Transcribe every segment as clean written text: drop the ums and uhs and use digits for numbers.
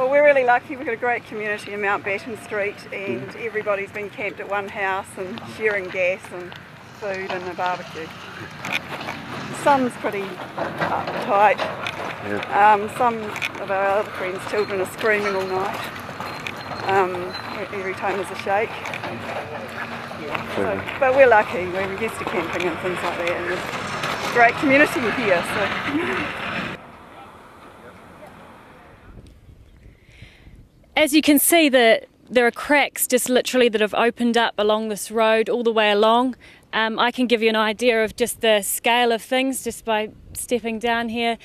Well, we're really lucky. We've got a great community in Mountbatten Street, and everybody's been camped at one house and sharing gas and food and a barbecue. The sun's pretty uptight. Yeah. Some of our other friends' children are screaming all night every time there's a shake. So, but we're lucky. We're used to camping and things like that, and there's a great community here. So. As you can see, there are cracks just literally that have opened up along this road all the way along. I can give you an idea of just the scale of things just by stepping down here.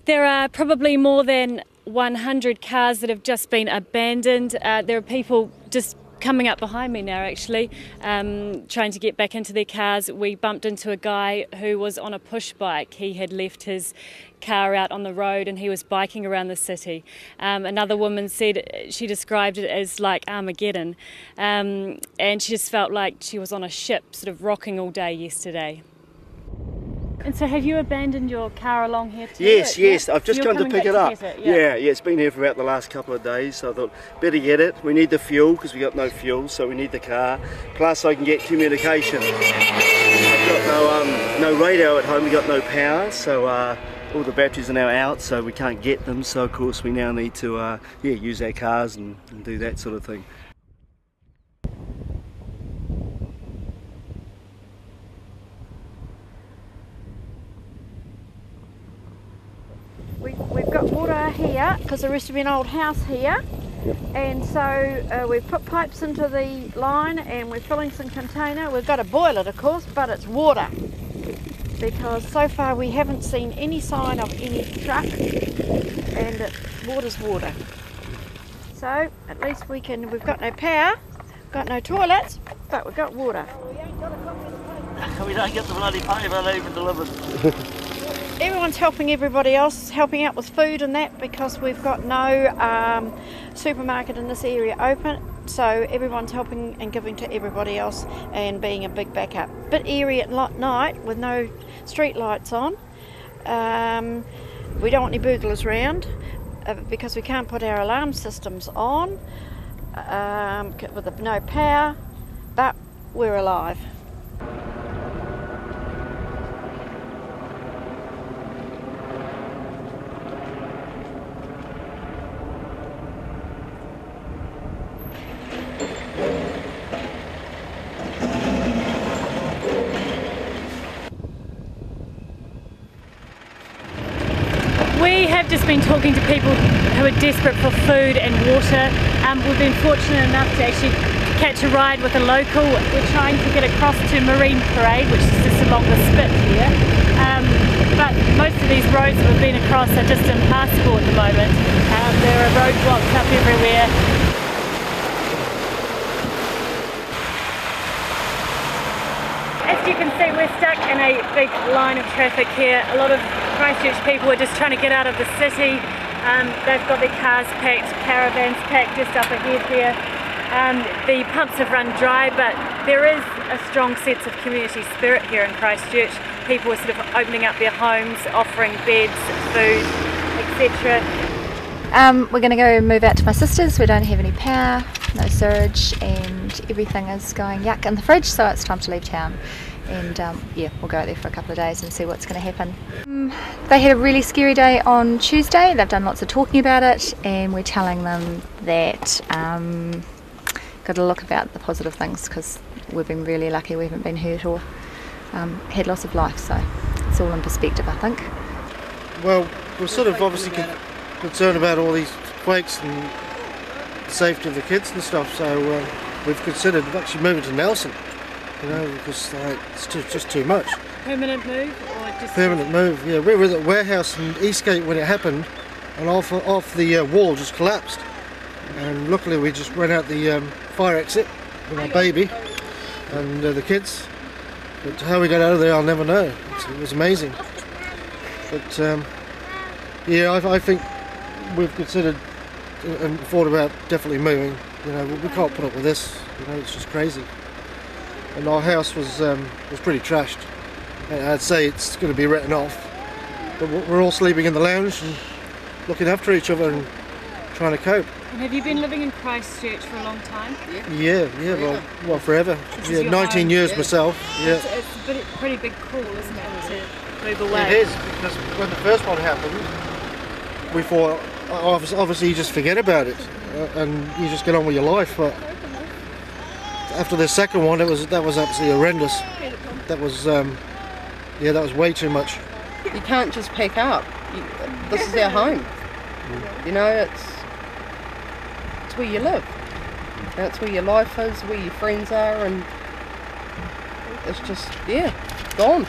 There are probably more than 100 cars that have just been abandoned. There are people just coming up behind me now actually, trying to get back into their cars. We bumped into a guy who was on a push bike. He had left his car out on the road and he was biking around the city. Another woman said she described it as like Armageddon, and she just felt like she was on a ship sort of rocking all day yesterday. And so have you abandoned your car along here too? Yes, yes, I've just come to pick it up. Yeah, it's been here for about the last couple of days, so I thought better get it. We need the fuel because we got no fuel, so we need the car. Plus I can get communication. I've got no radio at home, we got no power, so all the batteries are now out, so we can't get them, so of course we now need to use our cars and do that sort of thing. We've got water here because there used to be an old house here. Yep. And so we've put pipes into the line and we're filling some container. We've got to boil it of course, but it's water, because so far we haven't seen any sign of any truck, and water's water. So at least we've got no power, got no toilets, but we've got water. We don't get the bloody paper even delivered. Everyone's helping everybody else, helping out with food and that, because we've got no supermarket in this area open, so everyone's helping and giving to everybody else and being a big backup. Bit eerie at night with no street lights on. We don't want any burglars around because we can't put our alarm systems on with no power, but we're alive. We have just been talking to people who are desperate for food and water. We've been fortunate enough to actually catch a ride with a local. We're trying to get across to Marine Parade, which is just along the spit here. But most of these roads that we've been across are just impassable at the moment. There are roadblocks up everywhere. As you can see, we're stuck in a big line of traffic here. A lot of Christchurch people are just trying to get out of the city. They've got their cars packed, caravans packed just up ahead there. The pumps have run dry, but there is a strong sense of community spirit here in Christchurch. People are sort of opening up their homes, offering beds, food, etc. We're going to go move out to my sister's. We don't have any power, no sewage, and everything is going yuck in the fridge, so it's time to leave town. And yeah, we'll go out there for a couple of days and see what's going to happen. They had a really scary day on Tuesday. They've done lots of talking about it, and we're telling them that got to look about the positive things, because we've been really lucky. We haven't been hurt or had loss of life, so it's all in perspective, I think. Well, we're sort of obviously concerned about all these quakes and the safety of the kids and stuff, so we've considered actually moving to Nelson, you know, because it's just too much. Permanent move or just... Permanent move, yeah. We were at the warehouse in Eastgate when it happened, and off the wall just collapsed. And luckily we just ran out the fire exit with my baby and the kids. But how we got out of there, I'll never know. It was amazing. But yeah, I think we've considered and thought about definitely moving. You know, we can't put up with this. You know, it's just crazy. And our house was pretty trashed. I'd say it's going to be written off. But we're all sleeping in the lounge and looking after each other and trying to cope. And have you been living in Christchurch for a long time? Yeah, well, forever. This Yeah, 19 years myself. Yeah. It's a pretty big call, isn't it, to move away? It is, because when the first one happened, we thought, obviously you just forget about it and you just get on with your life. But after the second one, that was absolutely horrendous. That was, that was way too much. You can't just pack up. This is our home. You know, it's where you live. That's where your life is, where your friends are, and it's just, gone.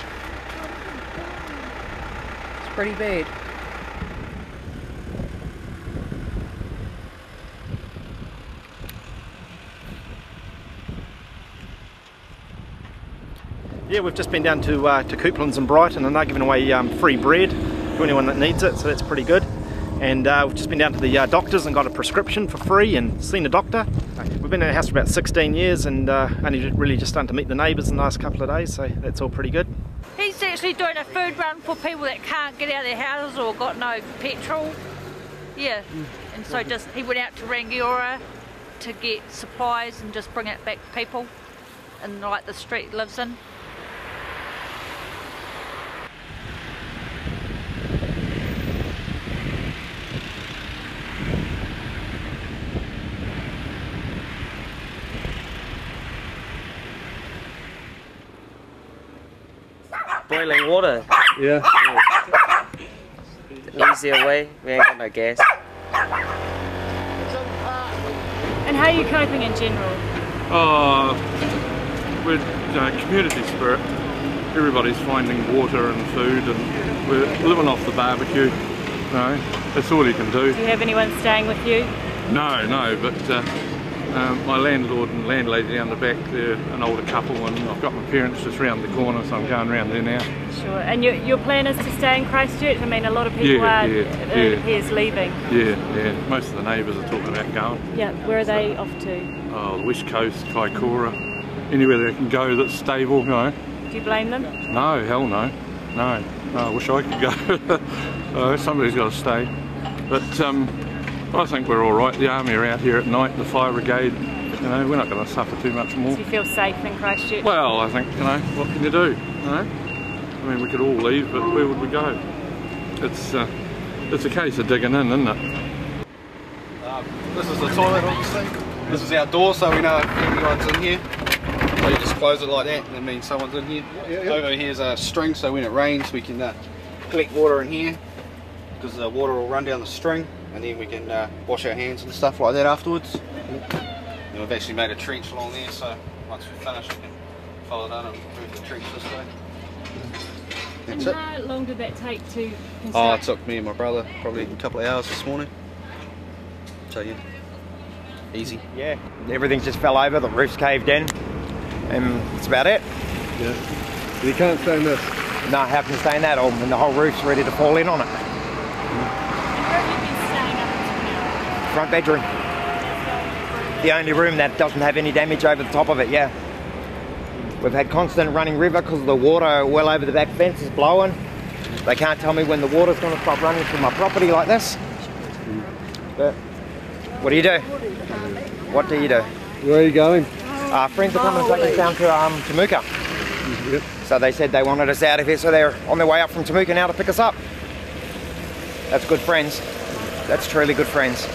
It's pretty bad. Yeah, we've just been down to Couplands in Brighton, and they're giving away free bread to anyone that needs it, so that's pretty good. And we've just been down to the doctors and got a prescription for free and seen a doctor. We've been in the house for about 16 years and only really just starting to meet the neighbours in the last couple of days, so that's all pretty good. He's actually doing a food run for people that can't get out of their houses or got no petrol. Yeah, and so he went out to Rangiora to get supplies and just bring it back to people in like the street he lives in. Boiling water. Yeah. Easier way, we ain't got no gas. And how are you coping in general? With community spirit, everybody's finding water and food, and we're living off the barbecue. You know, that's all you can do. Do you have anyone staying with you? No, but my landlord and landlady down the back, they're an older couple, and I've got my parents just round the corner, so I'm going round there now. Sure. And your plan is to stay in Christchurch? I mean, a lot of people it appears leaving. Yeah. Most of the neighbours are talking about going. Yeah. Where are they off to? Oh, the West Coast, Kaikoura, anywhere they can go that's stable, you know. Do you blame them? No, hell no. No, I wish I could go. Somebody's got to stay. But I think we're all right. The army are out here at night, the fire brigade. You know, we're not going to suffer too much more. Do you feel safe in Christchurch? Well, I think, you know, what can you do? You know, I mean, we could all leave, but where would we go? It's a case of digging in, isn't it? This is the toilet, obviously. This is our door, so we know if anyone's in here. So you just close it like that, and that means someone's in here. Over here's a string, so when it rains, we can collect water in here, because the water will run down the string, and then we can wash our hands and stuff like that afterwards. And we've actually made a trench along there, so once we finish, we can follow down and move the trench this way. And how long did that take to construct? Oh, it took me and my brother probably a couple of hours this morning. So yeah, easy. Yeah, everything just fell over, the roof's caved in, and that's about it. Yeah. You can't stay in this? No, how can you stay in that? And the whole roof's ready to fall in on it. And where have you been staying up until now? Front bedroom. The only room that doesn't have any damage over the top of it, yeah. We've had constant running river because the water well over the back fence is blowing. They can't tell me when the water's going to stop running through my property like this. But what do you do? What do you do? Where are you going? Friends are coming to take us down to Temuka. Yep. So they said they wanted us out of here, so they're on their way up from Temuka now to pick us up. That's good friends. That's truly good friends.